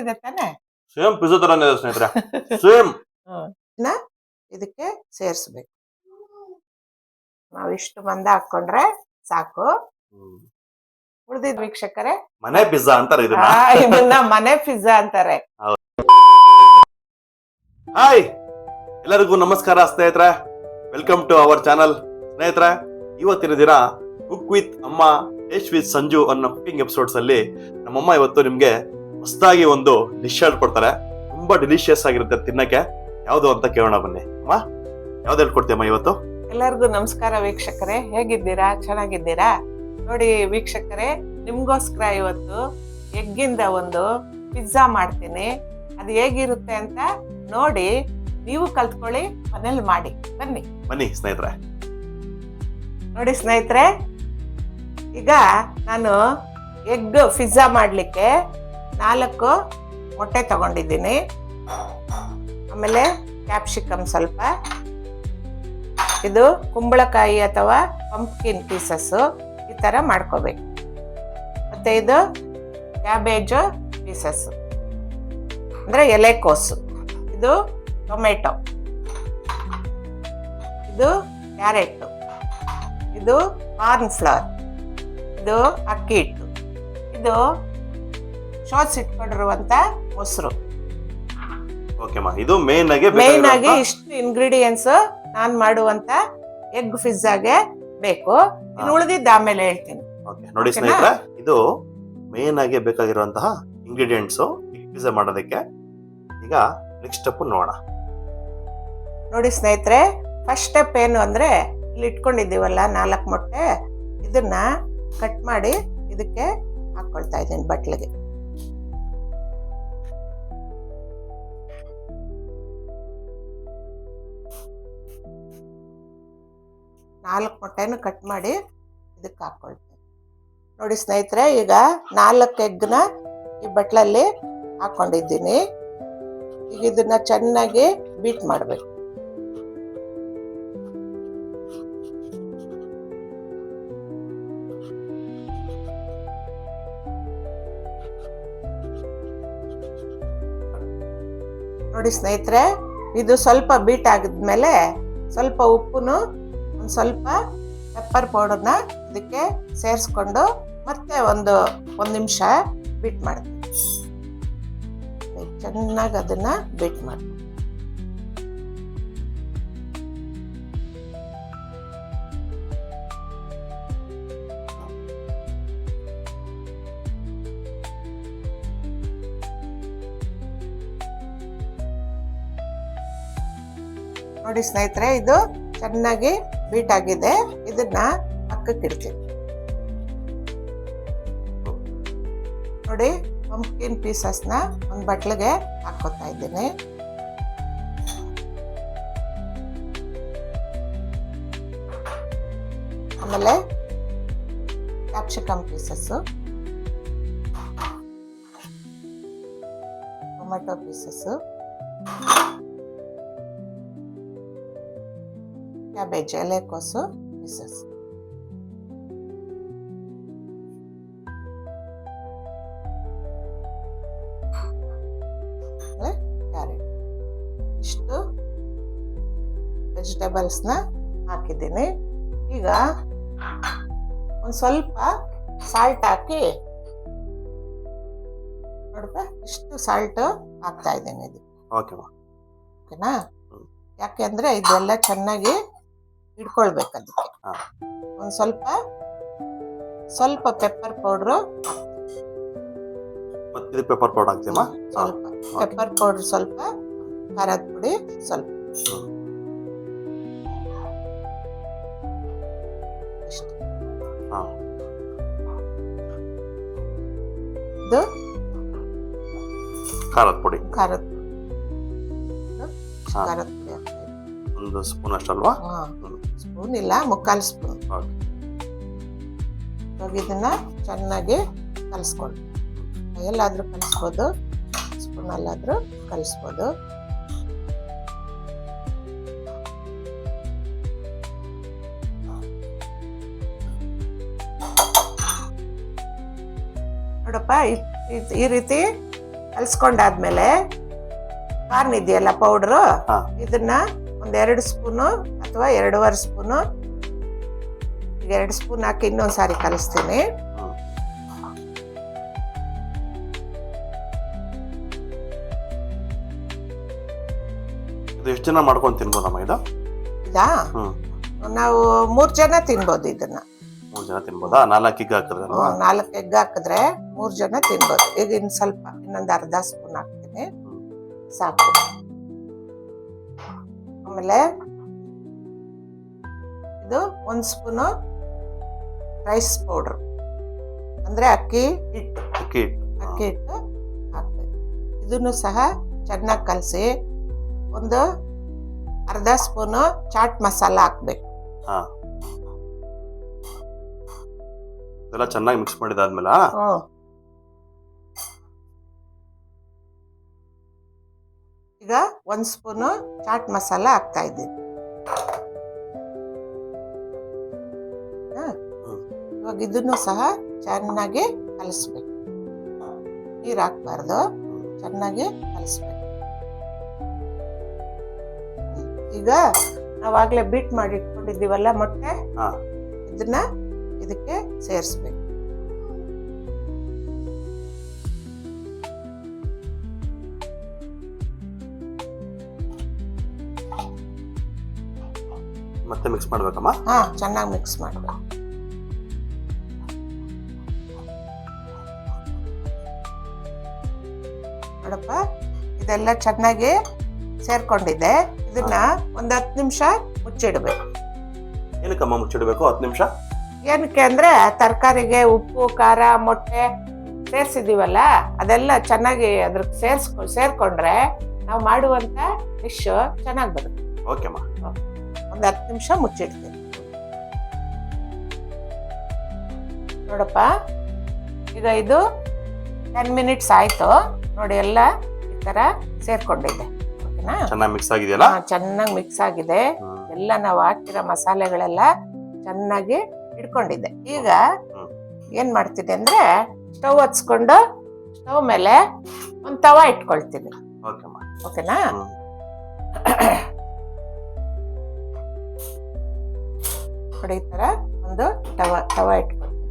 ಇದೆ ತಾನೆ same pizza ತರಾನೇ ಇದೆ ಸ್ನೇಹಿತರೆ. ಸೇಮ್. ಇದಕ್ಕೆ ಸೇರಿಸ್ಬೇಕು. ನಾವಿಷ್ಟು ಮಂದ ಹಾಕೊಂಡ್ರೆ ಸಾಕು. ಉಳಿದಿದ್ ವೀಕ್ಷಕರೇ ಮನೆ ಪಿಜ್ಜಾ ಅಂತಾರೆ ಇದನ್ನ. ಇದನ್ನ ಮನೆ ಪಿಜ್ಜಾ ಅಂತಾರೆ. ಹಾಯ್, ಎಲ್ಲರಿಗೂ ನಮಸ್ಕಾರ ಸ್ನೇಹಿತರೆ. Welcome to our channel. ಸ್ನೇಹಿತರೆ, ಇವತ್ತಿನ ದಿನ ಕುಕ್ ವಿತ್ ಅಮ್ಮ ಟೇಸ್ಟ್ ವಿತ್ ಸಂಜು ಅನ್ನೋ ಕುಕಿಂಗ್ ಎಪಿಸೋಡ್ಸ್ ಅಲ್ಲಿ ನಮ್ಮಮ್ಮ ಇವತ್ತು ನಿಮ್ಗೆ ಹೊಸದಾಗಿ ಒಂದು ಡಿಶ್ ಹೇಳ್ಕೊಡ್ತಾರೆ. ತುಂಬಾ ಡಿಲಿಷಿಯಸ್ ಆಗಿರುತ್ತೆ ತಿನ್ನಕ್ಕೆ. ಯಾವ್ದು ಅಂತ ಕೇಳೋಣ ಬನ್ನಿ. ಅಮ್ಮ, ಯಾವ್ದು ಹೇಳ್ಕೊಡ್ತೀಯಮ್ಮ ಇವತ್ತು? ಎಲ್ಲರಿಗೂ ನಮಸ್ಕಾರ ವೀಕ್ಷಕರೇ, ಹೇಗಿದ್ದೀರಾ? ಚೆನ್ನಾಗಿದ್ದೀರಾ? ನೋಡಿ ವೀಕ್ಷಕರೇ, ನಿಮ್ಗೋಸ್ಕರ ಇವತ್ತು ಎಗ್ಗಿಂದ ಒಂದು ಪಿಜ್ಜಾ ಮಾಡ್ತೀನಿ. ಅದು ಹೇಗಿರುತ್ತೆ ಅಂತ ನೋಡಿ ನೀವು ಕಲ್ತ್ಕೊಳ್ಳಿ, ಮನೇಲಿ ಮಾಡಿ. ಬನ್ನಿ ಸ್ನೇಹಿತರೆ. ನೋಡಿ ಸ್ನೇಹಿತರೆ, ಈಗ ನಾನು ಎಗ್ ಪಿಜ್ಜಾ ಮಾಡಲಿಕ್ಕೆ 4 ಮೊಟ್ಟೆ ತಗೊಂಡಿದ್ದೀನಿ. ಆಮೇಲೆ ಕ್ಯಾಪ್ಸಿಕಮ್ ಸ್ವಲ್ಪ, ಇದು ಕುಂಬಳಕಾಯಿ ಅಥವಾ ಪಂಪ್ಕಿನ್ ಪೀಸಸ್ಸು, ಈ ಥರ ಮಾಡ್ಕೋಬೇಕು. ಮತ್ತು ಇದು ಕ್ಯಾಬೇಜು ಪೀಸಸ್ಸು ಅಂದರೆ ಎಲೆಕೋಸು, ಇದು ಟೊಮೆಟೊ, ಇದು ಕ್ಯಾರೆಟು, ಇದು ಕಾರ್ನ್ ಫ್ಲವರ್, ಇದು ಅಕ್ಕಿ ಹಿಟ್ಟು, ಇದು ಶೋಧಿಸಿಟ್ಕೊಂಡಿರುವಂತ ಮೊಸರು. ಇದು ಮೇನ್ ಆಗಿ ಇಷ್ಟು ಇಂಗ್ರೀಡಿಯೆಂಟ್ಸ್ ನಾನ್ ಮಾಡುವಂತ ಎಗ್ ಪಿಜ್ಜಾಗೆ ಬೇಕು. ಇನ್ನು ಉಳಿದಿದ್ದ ಆಮೇಲೆ ಹೇಳ್ತೀನಿ. ನೋಡಿ ಸ್ನೇಹಿತರೆ, ಇದು ಮೇನ್ ಆಗಿ ಬೇಕಾಗಿರುವಂತಹ ಇಂಗ್ರೀಡಿಯೆಂಟ್ಸ್ ಎಗ್ ಪಿಜ್ಜಾ ಮಾಡೋದಕ್ಕೆ. ಈಗ ನೆಕ್ಸ್ಟ್ ಸ್ಟೆಪ್ ನೋಡೋಣ. ನೋಡಿ ಸ್ನೇಹಿತರೆ, ಫಸ್ಟ್ ಸ್ಟೆಪ್ ಏನು ಅಂದ್ರೆ, ಇಲ್ಲಿ ಇಟ್ಕೊಂಡಿದ್ದೀವಲ್ಲ 4 ಮೊಟ್ಟೆ, ಇದನ್ನ ಕಟ್ ಮಾಡಿ ಇದಕ್ಕೆ ಹಾಕೊಳ್ತಾ ಇದ್ದೀನಿ ಬಟ್ಲಿಗೆ. ನಾಲ್ಕು ಮೊಟ್ಟೆನೂ ಕಟ್ ಮಾಡಿ ಇದಕ್ಕೆ ಹಾಕೊಳ್ತೇನೆ. ನೋಡಿ ಸ್ನೇಹಿತರೆ, ಈಗ 4 ಎಗ್ನ ಈ ಬಟ್ಲಲ್ಲಿ ಹಾಕೊಂಡಿದ್ದೀನಿ. ಈಗ ಇದನ್ನ ಚೆನ್ನಾಗಿ ಬೀಟ್ ಮಾಡಬೇಕು. ನೋಡಿ ಸ್ನೇಹಿತರೆ, ಇದು ಸ್ವಲ್ಪ ಬೀಟ್ ಆಗಿದ್ಮೇಲೆ ಸ್ವಲ್ಪ ಉಪ್ಪುನು ಒಂದು ಸ್ವಲ್ಪ ಪೆಪ್ಪರ್ ಪೌಡರ್ನ ಇದಕ್ಕೆ ಸೇರಿಸ್ಕೊಂಡು ಮತ್ತೆ ಒಂದು ನಿಮಿಷ ಬೀಟ್ ಮಾಡ್ತೀವಿ. ಚೆನ್ನಾಗಿ ಅದನ್ನ ಬೀಟ್ ಮಾಡ್ತೀವಿ. ನೋಡಿ ಸ್ನೇಹಿತರೆ, ಇದು ಚೆನ್ನಾಗಿ ಬೀಟ್ ಆಗಿದೆ. ಇದನ್ನ ಪಕ್ಕಕ್ಕೆ ಇಡ್ತೀನಿ. ನೋಡಿ, ಪಂಪ್ಕಿನ್ ಪೀಸಸ್ನ ಒಂದು ಬಟ್ಲಿಗೆ ಹಾಕೋತಾ ಇದ್ದೀನಿ. ಆಮೇಲೆ capsicum pieces, tomato pieces, cabbage ಎಲೆಕೋಸು ಪೀಸಸ್, ಕ್ಯಾರೆಟ್, ಇಷ್ಟು ವೆಜಿಟೇಬಲ್ಸ್ನ ಹಾಕಿದ್ದೀನಿ. ಈಗ ಒಂದು ಸ್ವಲ್ಪ ಸಾಲ್ಟ್ ಹಾಕಿ ನೋಡ್ಬೇಕು, ಇಷ್ಟು ಸಾಲ್ಟ್ ಹಾಕ್ತಾ ಇದ್ದೀನಿ ಇದು. ಓಕೆನಾ? ಯಾಕೆ ಅಂದ್ರೆ ಇದೆಲ್ಲ ಚೆನ್ನಾಗಿ ಇಟ್ಕೊಳ್ಬೇಕು. ಅದಕ್ಕೆ ಒಂದು ಸ್ವಲ್ಪ ಪೆಪ್ಪರ್ ಪೌಡ್ರು, ಪೆಪ್ಪರ್ ಪೌಡರ್ ಹಾಕ್ತೀಯಮ್ಮ? ಸ್ವಲ್ಪ ಪೆಪ್ಪರ್ ಪೌಡರ್, ಸ್ವಲ್ಪ ಖಾರದ ಪುಡಿ ಸ್ವಲ್ಪ, ಇದು ಖಾರದ ಪುಡಿ ಒಂದು ಸ್ಪೂನ್ ಅಷ್ಟಲ್ವಾ? ಸ್ಪೂನ್ ಇಲ್ಲ, 3/4 ಸ್ಪೂನ್. ಇದನ್ನ ಚೆನ್ನಾಗಿ ಕಲಿಸ್ಕೊಂಡು, ಕೈಯಲ್ಲಾದ್ರೂ ಕಲಿಸ್ಬೋದು, ಸ್ಪೂನಲ್ಲಾದ್ರೂ ಕಲಿಸ್ಬೋದು. ನೋಡಪ್ಪ, ಈ ರೀತಿ ಕಲ್ಸ್ಕೊಂಡಾದ್ಮೇಲೆ ಕಾರ್ನ್ ಇದೆಯಲ್ಲ ಪೌಡ್ರು, ಹಾ. ಇದನ್ನ ಒಂದ್ 2 ಸ್ಪೂನು ಅಥವಾ 2.5 ಸ್ಪೂನು, ಈಗ 2 ಸ್ಪೂನ್ ಹಾಕಿ ಇನ್ನೊಂದ್ಸಾರಿ ಕಲಿಸ್ತೀನಿ. ಇದು ಎಷ್ಟು ಜನ ಮಾಡ್ಕೊಂಡು ತಿನ್ಬೋದಮ್ಮ ಇದು? ಇದಾ ನಾವು 3 ಜನ ತಿನ್ಬೋದು ಇದನ್ನ. 3 ಜನ ತಿನ್ಬೋದಾ? 4 ಎಗ್ ಹಾಕಿದ್ರೆ 4 ಎಗ್ ಹಾಕಿದ್ರೆ 3 ಜನ ತಿನ್ಬೋದು. ಈಗ ಸ್ವಲ್ಪ ಇನ್ನೊಂದು ಅರ್ಧ ಸ್ಪೂನ್ ಹಾಕ್ತೀನಿ, ಸಾಕು. ಆಮೇಲೆ ಇದು 1 ಸ್ಪೂನು ರೈಸ್ ಪೌಡರ್, ಅಂದ್ರೆ ಅಕ್ಕಿ ಹಿಟ್ಟು ಹಾಕ್ಬೇಕು. ಇದನ್ನು ಸಹ ಚೆನ್ನಾಗಿ ಕಲಸಿ ಒಂದು ಅರ್ಧ ಸ್ಪೂನು ಚಾಟ್ ಮಸಾಲ ಹಾಕ್ಬೇಕು. ಇದೆಲ್ಲ ಚೆನ್ನಾಗಿ ಮಿಕ್ಸ್ ಮಾಡಿದಾದ್ಮೇಲೆ ಈಗ 1 ಸ್ಪೂನು ಚಾಟ್ ಮಸಾಲ ಹಾಕ್ತಾ ಇದ್ದೀನಿ. ಇವಾಗ ಇದನ್ನು ಸಹ ಚೆನ್ನಾಗಿ ಕಲಿಸ್ಬೇಕು, ನೀರು ಹಾಕ್ಬಾರ್ದು, ಚೆನ್ನಾಗಿ ಕಲಿಸ್ಬೇಕು. ಈಗ ನಾವಾಗ್ಲೇ ಬೀಟ್ ಮಾಡಿ ಇಟ್ಕೊಂಡಿದ್ದೀವಲ್ಲ ಮೊಟ್ಟೆ, ಇದನ್ನ ಇದಕ್ಕೆ ಸೇರಿಸ್ಬೇಕು. ಮತ್ತೆ ಮಿಕ್ಸ್ ಮಾಡ್ಬೇಕಮ್ಮ? ಚೆನ್ನಾಗಿ ಮಿಕ್ಸ್ ಮಾಡ್ಬೇಕು. ನೋಡಪ್ಪ, ಇದೆಲ್ಲ ಚೆನ್ನಾಗಿ ಸೇರ್ಕೊಂಡಿದೆ. ಇದನ್ನ ಒಂದ್ 10 ನಿಮಿಷ ಮುಚ್ಚಿಡ್ಬೇಕು. ಏನಕ್ಕಮ್ಮ ಮುಚ್ಚಿಡ್ಬೇಕು 10 ನಿಮಿಷ? ಏನಕ್ಕೆ ಅಂದ್ರೆ ತರಕಾರಿಗೆ ಉಪ್ಪು, ಖಾರ, ಮೊಟ್ಟೆ ಸೇರ್ಸಿದೀವಲ್ಲ, ಅದೆಲ್ಲ ಚೆನ್ನಾಗಿ ಅದ್ರ ಸೇರ್ಕೊಂಡ್ರೆ ನಾವು ಮಾಡುವಂತ ಡಿಶ್ ಚೆನ್ನಾಗಿ ಬರುತ್ತೆ. ಓಕೆಮ್ಮ. ಒಂದ್ 10 ನಿಮಿಷ ಮುಚ್ಚಿಡ್ತೀನಿ. ನೋಡಪ್ಪ, ಈಗ ಇದು 10 ಮಿನಿಟ್ಸ್ ಆಯ್ತು ನೋಡಿ. ಎಲ್ಲ ಈ ತರ ಸೇರ್ಕೊಂಡಿದೆ. ಓಕೆನಾ? ಚೆನ್ನಾಗಿ ಮಿಕ್ಸ್ ಆಗಿದೆಯಲ್ಲ? ಚೆನ್ನಾಗಿ ಮಿಕ್ಸ್ ಆಗಿದೆ. ಎಲ್ಲ ನಾವು ಹಾಕಿರೋ ಮಸಾಲೆಗಳೆಲ್ಲ ಚೆನ್ನಾಗಿ ಹಿಡ್ಕೊಂಡಿದೆ. ಈಗ ಏನ್ ಮಾಡ್ತೀನಿ ಅಂದ್ರೆ ಸ್ಟವ್ ಹಚ್ಕೊಂಡು ಸ್ಟವ್ ಮೇಲೆ ಒಂದ್ ತವಾ ಇಟ್ಕೊಳ್ತೀನಿ. ಓಕೆನಾ? ನೋಡಿ, ಈ ತರ ಒಂದು ತವಾ ಇಟ್ಕೊಳ್ತೀನಿ.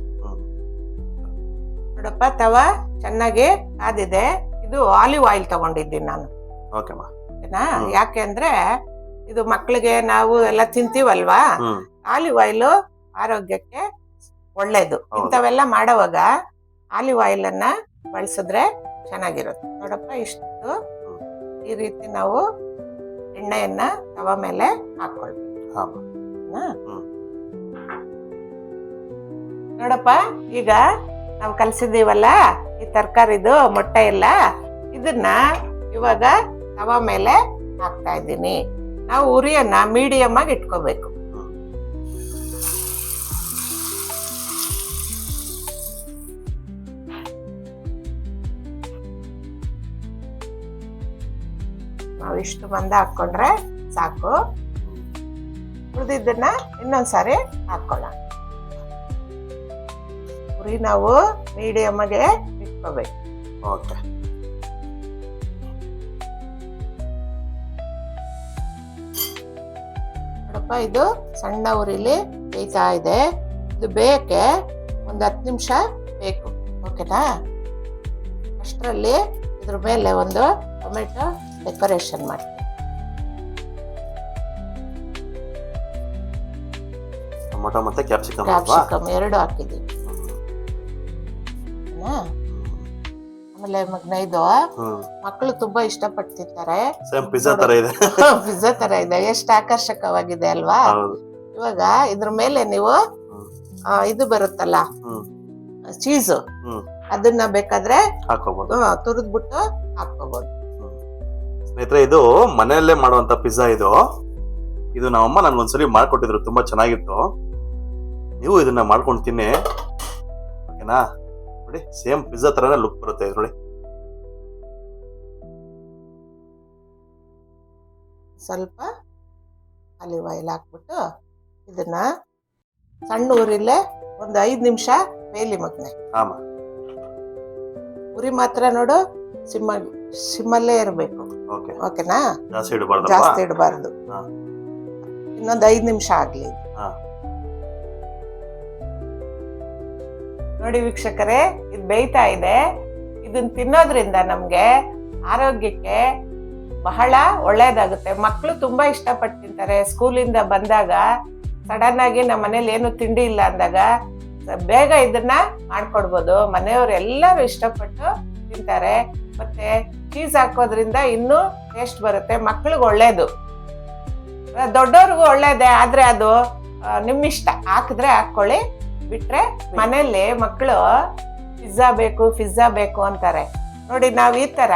ನೋಡಪ್ಪ, ತವಾ ಚೆನ್ನಾಗಿ ಕಾದಿದೆ. ಇದು ಆಲಿವ್ ಆಯಿಲ್ ತಗೊಂಡಿದ್ದೀನಿ ನಾನು. ಓಕೆನಾ? ಯಾಕೆ ಅಂದ್ರೆ ಇದು ಮಕ್ಳಿಗೆ ನಾವು ಎಲ್ಲ ತಿಂತೀವಲ್ವಾ, ಆಲಿವ್ ಆಯಿಲ್ ಆರೋಗ್ಯಕ್ಕೆ ಒಳ್ಳೇದು. ಇಂಥವೆಲ್ಲ ಮಾಡೋವಾಗ ಆಲಿವ್ ಆಯಿಲ್ ಅನ್ನ ಬಳಸಿದ್ರೆ ಚೆನ್ನಾಗಿರುತ್ತೆ. ನೋಡಪ್ಪ, ಇಷ್ಟು ಈ ರೀತಿ ನಾವು ಎಣ್ಣೆಯನ್ನ ತವ ಮೇಲೆ ಹಾಕೊಳ್ಬೇಕು. ನೋಡಪ್ಪ, ಈಗ ನಾವು ಕಲಸಿದೀವಲ್ಲ ಈ ತರಕಾರಿದು ಮೊಟ್ಟೆ ಎಲ್ಲ, ಇದನ್ನ ಇವಾಗ ತವ ಮೇಲೆ ಹಾಕ್ತಾ ಇದ್ದೀನಿ. ನಾವು ಉರಿಯನ್ನ ಮೀಡಿಯಂ ಆಗಿ ಇಟ್ಕೋಬೇಕು. ನಾವು ಇಷ್ಟು ಮಂದ ಹಾಕೊಂಡ್ರೆ ಸಾಕು. ಉಳಿದಿದ್ದನ್ನ ಇನ್ನೊಂದ್ಸಾರಿ ಹಾಕೊಳ್ಳೋಣ. ಉರಿ ನಾವು ಮೀಡಿಯಂ ಆಗಿ ಇಟ್ಕೋಬೇಕು. ಓಕೆ. ನೋಡಪ್ಪ, ಇದು ಸಣ್ಣ ಉರಿಲಿ ಬೇಯ್ತಾ ಇದೆ. ಇದು ಬೇಯಕ್ಕೆ ಒಂದು 10 ನಿಮಿಷ ಬೇಕು. ಓಕೆನಾ? ಅಷ್ಟರಲ್ಲಿ ಇದ್ರ ಮೇಲೆ ಒಂದು ಟೊಮೆಟೊ ಡೆಕೋರೇಷನ್ ಮಾಡ್ತೀನಿ. ಟೊಮೆಟೊ ಮತ್ತೆ ಕ್ಯಾಪ್ಸಿಕಮ್ ಎರಡು ಹಾಕಿದ್ದೀನಿ. ಆಮೇಲೆ ಇದು ಮಕ್ಕಳು ತುಂಬಾ ಇಷ್ಟಪಟ್ಟು ತಿಂತಾರೆ. ಪಿಜ್ಜಾ ತರ ಇದೆ. ಪಿಜ್ಜಾ ತರ ಇದೆ. ಎಷ್ಟು ಆಕರ್ಷಕವಾಗಿದೆ ಅಲ್ವಾ? ಇವಾಗ ಇದ್ರ ಮೇಲೆ ನೀವು ಇದು ಬರುತ್ತಲ್ಲ ಚೀಸ್, ಅದನ್ನ ಬೇಕಾದ್ರೆ ಹಾಕೋಬಹುದು, ತುರಿದ್ಬಿಟ್ಟು ಹಾಕೋಬಹುದು. ಸ್ನೇಹಿತರೆ, ಇದು ಮನೆಯಲ್ಲೇ ಮಾಡುವಂತ ಪಿಜ್ಜಾ. ಇದು ನಮ್ಮಮ್ಮ ನನ್ಗೊಂದ್ಸರಿ ಮಾಡ್ಕೊಟ್ಟಿದ್ರು, ತುಂಬಾ ಚೆನ್ನಾಗಿತ್ತು. ನೀವು ಇದನ್ನ ಮಾಡ್ಕೊಂಡು ತಿನ್ನಿ. ಓಕೆನಾ? ನೋಡಿ, ಸೇಮ್ ಪಿಜ್ಜಾ ತರನೇ ಲುಕ್ ಬರುತ್ತೆ ನೋಡಿ. ಸ್ವಲ್ಪ ಆಲಿವ್ ಆಯಿಲ್ ಹಾಕ್ಬಿಟ್ಟು ಇದನ್ನ ಸಣ್ಣ ಉರಿಲೇ ಒಂದು 5 ನಿಮಿಷ ಬೇಯಲಿ ಮಗ್ನೆ. ಉರಿ ಮಾತ್ರ ನೋಡು ಸಿಮ್ಮಲ್ಲೇ ಇರಬೇಕು. ಓಕೆ, ಓಕೆನಾ? ಜಾಸ್ತಿ ಇಡಬಾರ್ದು. ಜಾಸ್ತಿ ಇಡಬಾರ್ದು. ಹಾ. ಇನ್ನೊಂದು 5 ನಿಮಿಷ ಆಗ್ಲಿ. ಹಾ. ನೋಡಿ ವೀಕ್ಷಕರೇ, ಇದು ಬೇಯ್ತಾ ಇದೆ. ಇದನ್ನ ತಿನ್ನೋದ್ರಿಂದ ನಮ್ಗೆ ಆರೋಗ್ಯಕ್ಕೆ ಬಹಳ ಒಳ್ಳೇದಾಗುತ್ತೆ. ಮಕ್ಕಳು ತುಂಬಾ ಇಷ್ಟಪಟ್ಟು ತಿಂತಾರೆ. ಸ್ಕೂಲಿಂದ ಬಂದಾಗ ಸಡನ್ ಆಗಿ ನಮ್ಮ ಮನೇಲಿ ಏನು ತಿಂಡಿ ಇಲ್ಲ ಅಂದಾಗ ಬೇಗ ಇದನ್ನ ಮಾಡ್ಕೊಡ್ಬೋದು. ಮನೆಯವ್ರು ಎಲ್ಲರೂ ಇಷ್ಟಪಟ್ಟು ತಿಂತಾರೆ. ಮತ್ತೆ ಚೀಸ್ ಹಾಕೋದ್ರಿಂದ ಇನ್ನೂ ಟೇಸ್ಟ್ ಬರುತ್ತೆ. ಮಕ್ಳಿಗೆ ಒಳ್ಳೇದು, ದೊಡ್ಡವ್ರಿಗೂ ಒಳ್ಳೇದೇ. ಆದ್ರೆ ಅದು ನಿಮ್ಮಿಷ್ಟ, ಹಾಕಿದ್ರೆ ಹಾಕೊಳ್ಳಿ, ಬಿಟ್ರೆ ಮನೇಲಿ ಮಕ್ಕಳು ಪಿಜ್ಜಾ ಬೇಕು ಅಂತಾರೆ. ನೋಡಿ, ನಾವ್ ಈ ತರ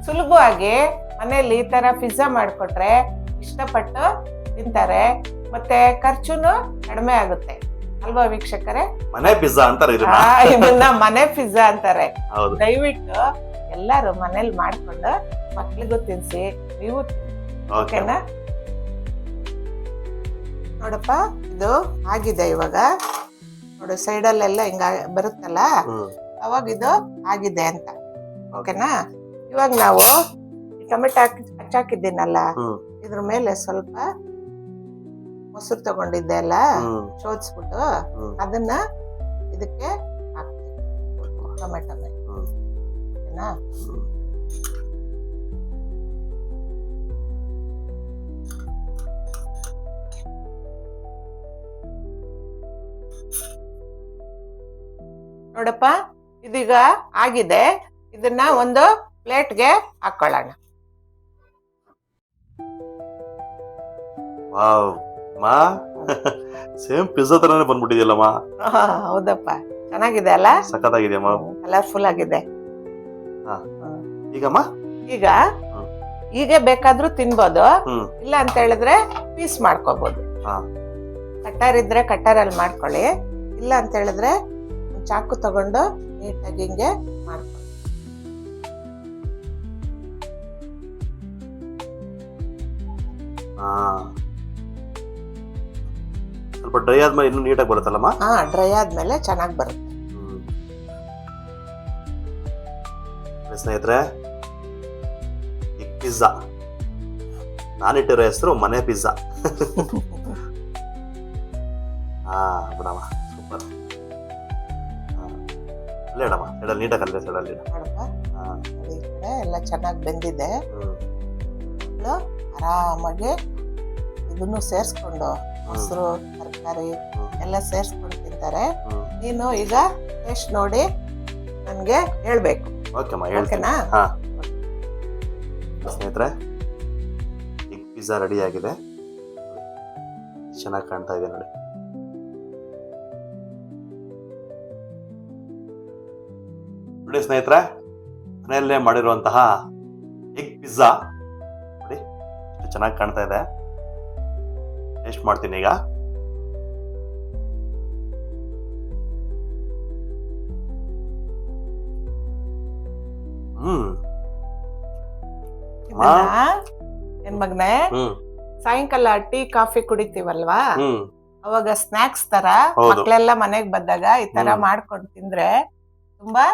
ಸುಲಭವಾಗಿ ಮನೇಲಿ ಈ ತರ ಪಿಜ್ಜಾ ಮಾಡ್ಕೊಟ್ರೆ ಇಷ್ಟಪಟ್ಟು ತಿಂತಾರೆ. ಮತ್ತೆ ಖರ್ಚುನು ಕಡಿಮೆ ಆಗುತ್ತೆ ಅಲ್ವಾ ವೀಕ್ಷಕರೇ? ಮನೆ ಪಿಜ್ಜಾ ಅಂತಾರೆ ಇದನ್ನ ಮನೆ ಪಿಜ್ಜಾ ಅಂತಾರೆ. ಹೌದು. ದಯವಿಟ್ಟು ಎಲ್ಲರೂ ಮನೇಲಿ ಮಾಡ್ಕೊಂಡು ಮಕ್ಳಿಗೂ ತಿನ್ಸಿ, ನೀವು ಓಕೆನಾ? ನೋಡಪ್ಪ, ಇದು ಆಗಿದೆ ಇವಾಗ. ನೋಡು, ಸೈಡಲ್ಲೆಲ್ಲ ಹಿಂಗ ಬರುತ್ತಲ್ಲ, ಅವಾಗ ಇದು ಆಗಿದೆ ಅಂತ. ಓಕೆನಾ? ಇವಾಗ ನಾವು ಟೊಮೆಟೊ ಹಚ್ಚಾಕಿದ್ದೀನಲ್ಲ, ಇದ್ರ ಮೇಲೆ ಸ್ವಲ್ಪ ಮೊಸರು ತಗೊಂಡಿದ್ದೆ ಅಲ್ಲ, ಶೋಧಿಸ್ಬಿಟ್ಟು ಅದನ್ನ ಇದಕ್ಕೆ ಹಾಕ್ತೀವಿ, ಟೊಮೆಟೊ ಮೇಲೆ. ಓಕೆನಾ? ನೋಡಪ್ಪ, ಇದೀಗ ಆಗಿದೆ. ಇದನ್ನ ಒಂದು ಪ್ಲೇಟ್ಗೆ ಹಾಕೊಳ್ಳೋಣ. ವಾವ್ ಮಾ, ಸೇಮ್ ಪಿಜ್ಜಾ ತರನೇ ಬಂದ್ಬಿಟ್ಟಿದ್ಯಲ್ಲಮ್ಮ. ಹೌದಪ್ಪ, ಚೆನ್ನಾಗಿದೆ ಅಲ್ಲ? ಸಖತ್ತಾಗಿದೆಯಮ್ಮ, ಕಲರ್ಫುಲ್ ಆಗಿದೆ. ಈಗಮ್ಮ ಈಗ ಹೀಗೆ ಬೇಕಾದ್ರೂ ತಿನ್ಬೋದು, ಇಲ್ಲ ಅಂತ ಹೇಳಿದ್ರೆ ಪೀಸ್ ಮಾಡ್ಕೋಬಹುದು. ಕಟ್ಟರ್ ಇದ್ರೆ ಕಟ್ಟರಲ್ಲಿ ಮಾಡ್ಕೊಳ್ಳಿ, ಇಲ್ಲ ಅಂತ ಹೇಳಿದ್ರೆ ಚಾಕು ತಗೊಂಡು ನೀಟಾಗಿ ಹಿಂಗೆ ಮಾಡ್ಕೊಳ್ಳಿ. ಸ್ವಲ್ಪ ಡ್ರೈ ಆದ್ಮೇಲೆ ಇನ್ನೂ ನೀಟಾಗಿ ಬರುತ್ತಲ್ಲಮ್ಮ? ಡ್ರೈ ಆದ್ಮೇಲೆ ಚೆನ್ನಾಗಿ ಬರುತ್ತೆ. ಸ್ನೇಹಿತರೆ, ಈ ಪಿಜ್ಜಾ ನಾನಿಟ್ಟಿರೋ ಹೆಸರು ಮನೆ ಪಿಜ್ಜಾ. ಬಿಡಮ್ಮ, ಸೂಪರ್. ಅಲ್ಲೇ ಇಡಮ್ಮ, ಸೈಡಲ್ಲಿ ನೀಟಾಗಿ ಅಲ್ಲೇ ಸೈಡಲ್ಲಿ ಎಲ್ಲ ಚೆನ್ನಾಗಿ ಬೆಂದಿದೆ. ಆರಾಮಾಗಿ ಇದನ್ನು ಸೇರಿಸ್ಕೊಂಡು ಮೊಸರು, ತರಕಾರಿ ಎಲ್ಲ ಸೇರಿಸ್ಕೊಂಡು ತಿಂತಾರೆ. ನೀನು ಈಗ ಟೇಸ್ಟ್ ನೋಡಿ ನನ್ಗೆ ಹೇಳ್ಬೇಕು. ಓಕೆನಾ? ಸ್ನೇಹಿತರೆ, ಈಗ ಪಿಜ್ಜಾ ರೆಡಿ ಆಗಿದೆ. ಚೆನ್ನಾಗಿ ಕಾಣ್ತಾ ಇದೆ ನೋಡಿ. ನೋಡಿ ಸ್ನೇಹಿತರೆ, ಮನೆಯಲ್ಲೇ ಮಾಡಿರುವಂತಹ ಎಗ್ ಪಿಜ್ಜಾ ನೋಡಿ, ಎಷ್ಟು ಚೆನ್ನಾಗಿ ಕಾಣ್ತಾ ಇದೆ. ಟೇಸ್ಟ್ ಮಾಡ್ತೀನಿ ಈಗ. ಏನ್ ಮಗನೇ, ಸಾಯಂಕಾಲ ಟೀ ಕಾಫಿ ಕುಡಿತೀವಲ್ವಾ, ಅವಾಗ ಸ್ನಾಕ್ಸ್ ತರ ಮಕ್ಳೆಲ್ಲ ಮನೆಗ್ ಬಂದಾಗ ಈ ತರ ಮಾಡ್ಕೊಂಡು ತಿಂದ್ರೆ ತುಂಬಾ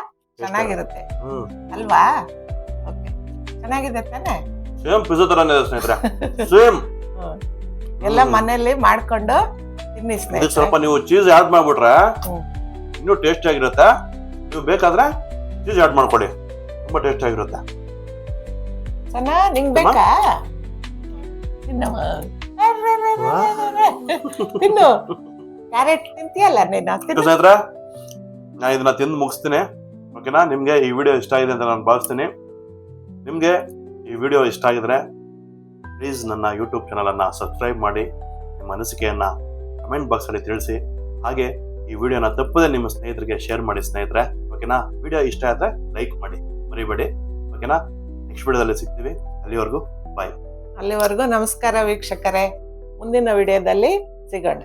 ಚೆನ್ನಾಗಿರುತ್ತೆ ಅಲ್ವಾ? ಓಕೆ, ಚೆನ್ನಾಗಿದೆ ತಾನೆ? ಸೇಮ್ ಪಿಜ್ಜಾ ತರನೇ ಇದೆ ಸ್ನೇಹಿತರೆ, ಸೇಮ್. ಎಲ್ಲ ಮನೆಯಲ್ಲಿ ಮಾಡ್ಕೊಂಡು ತಿನ್ನಿ ಸ್ನೇಹಿತರೆ. ಸ್ವಲ್ಪ ನೀವು ಚೀಸ್ ಆಡ್ ಮಾಡ್ಬಿಟ್ರೆ ಇನ್ನೂ ಟೇಸ್ಟ್ ಆಗಿರುತ್ತೆ. ನೀವು ಬೇಕಾದ್ರೆ ಚೀಸ್ ಆಡ್ ಮಾಡ್ಕೊಡಿ, ತುಂಬಾ ಟೇಸ್ಟ್ ಆಗಿರುತ್ತೆ. ನಿಂಗ್ ಬೇಕಾ? ತಿನ್ನು, ಕ್ಯಾರೆಟ್ ತಿಂತೀಯಲ್ಲ ನೀನು. ಸ್ನೇಹಿತರೆ, ನಾನು ಇದನ್ನ ತಿಂದು ಮುಗಿಸ್ತೀನಿ. ಓಕೆನಾ? ನಿಮ್ಗೆ ಈ ವಿಡಿಯೋ ಇಷ್ಟ ಆಗಿದೆ ಅಂತ ನಾನು ಭಾವಿಸ್ತೀನಿ. ನಿಮ್ಗೆ ಈ ವಿಡಿಯೋ ಇಷ್ಟ ಆಗಿದ್ರೆ ಪ್ಲೀಸ್ ನನ್ನ ಯೂಟ್ಯೂಬ್ ಚಾನಲನ್ನು ಸಬ್ಸ್ಕ್ರೈಬ್ ಮಾಡಿ, ನಿಮ್ಮ ಅನಿಸಿಕೆಯನ್ನು ಕಮೆಂಟ್ ಬಾಕ್ಸಲ್ಲಿ ತಿಳಿಸಿ. ಹಾಗೆ ಈ ವಿಡಿಯೋನ ತಪ್ಪದೆ ನಿಮ್ಮ ಸ್ನೇಹಿತರಿಗೆ ಶೇರ್ ಮಾಡಿ ಸ್ನೇಹಿತರೆ. ಓಕೆನಾ? ವಿಡಿಯೋ ಇಷ್ಟ ಆದರೆ ಲೈಕ್ ಮಾಡಿ, ಮರಿಬೇಡಿ. ಓಕೆನಾ? ನೆಕ್ಸ್ಟ್ ವಿಡಿಯೋದಲ್ಲಿ ಸಿಗ್ತೀವಿ. ಅಲ್ಲಿವರೆಗೂ ಬಾಯ್. ಅಲ್ಲಿವರೆಗೂ ನಮಸ್ಕಾರ ವೀಕ್ಷಕರೇ. ಮುಂದಿನ ವಿಡಿಯೋದಲ್ಲಿ ಸಿಗೋಣ.